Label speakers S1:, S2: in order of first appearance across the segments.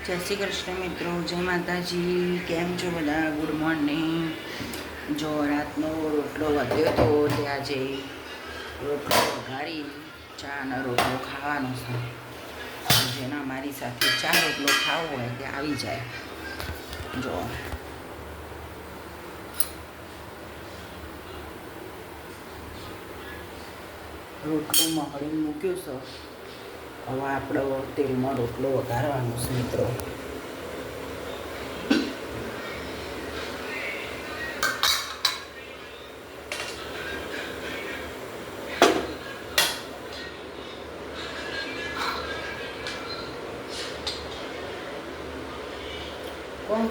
S1: જય શ્રી કૃષ્ણ મિત્રો, જય માતાજી. કેમ છો બધા? Good morning. જો રાતનો રોટલો વધ્યો તો તે આજે રોટલો વઘારી ચા અને રોટલો ખાવાનો છે. જેના મારી સાથે ચા રોટલો ખાવો હોય તે આવી જાય. જો રોટલો મહળીને મૂક્યો છે. હવે આપણે તેલમાં રોટલો વઘારવાનો છે મિત્રો.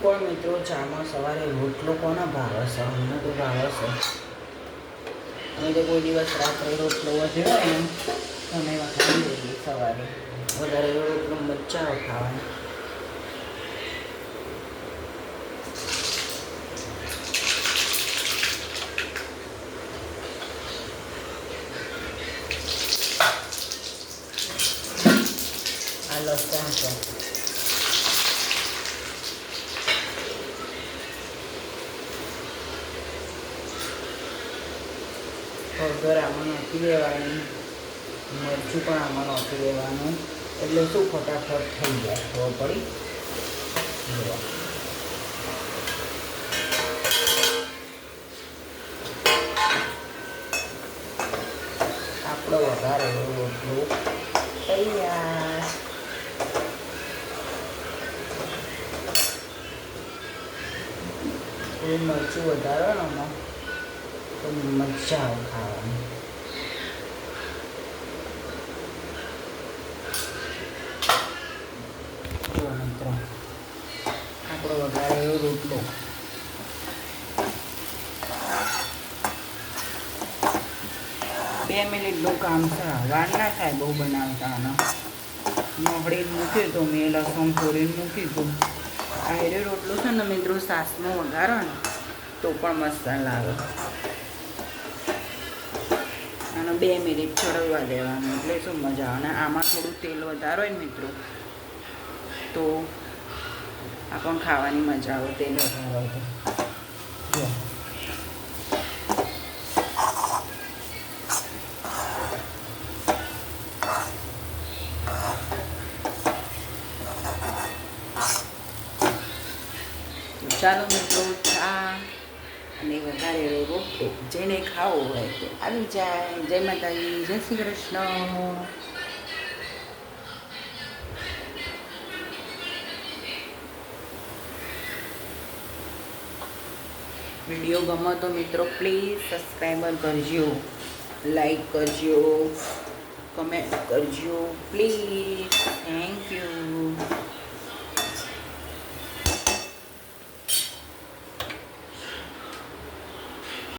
S1: કોણ મિત્રો ચામાં સવારે રોટલો કોના ભાવે છે? અમને તો ભાવે છે. અમે તો કોઈ દિવસ રાત્રે રોટલો વધ્યો હોય ને અમે વઘારી દઈએ સવારે. વધારે રોટલો મજા આવે ખાવાની. આ લસણ છે. હળદર આમાં નાખી દેવાની, મરચું પણ આમાં નાખી દેવાનું, એટલે શું ફટાફટ થઈ જાય. ખબર પડી? જોવા આપણો વઘારેલો રોટલો તૈયાર. થોડું મરચું વધારો ને આમાં તો મજા આવે ખાવાની. જો મિત્રો આપણો વઘારેલો રોટલો બે મિનિટનું કામ છે. વાર ના થાય બહુ બનાવતા. મોહડીને મૂક્યું તો મેં લસણ ફોડીને મૂક્યું હતું. આ હેરે રોટલો છે ને મિત્રો સાસમાં વઘારો ને તો પણ મસ્ત લાગે. અને 2 મિનિટ ચડવવા દેવાનું એટલે શું મજા આવે. અને આમાં થોડું તેલ વધારો હોય ને મિત્રો તો આ પણ ખાવાની મજા આવે. તેલ વધારો તો જો ચાલો મિત્રો, ચા અને વઘારેલો રોટલો જેને ખાવો હોય તે આવી જાય. જય માતાજી, જય શ્રી કૃષ્ણ. વિડીયો ગમો તો મિત્રો પ્લીઝ સબસ્ક્રાઈબર કરજો, લાઈક કરજો, કમેન્ટ કરજો પ્લીઝ. Thank you.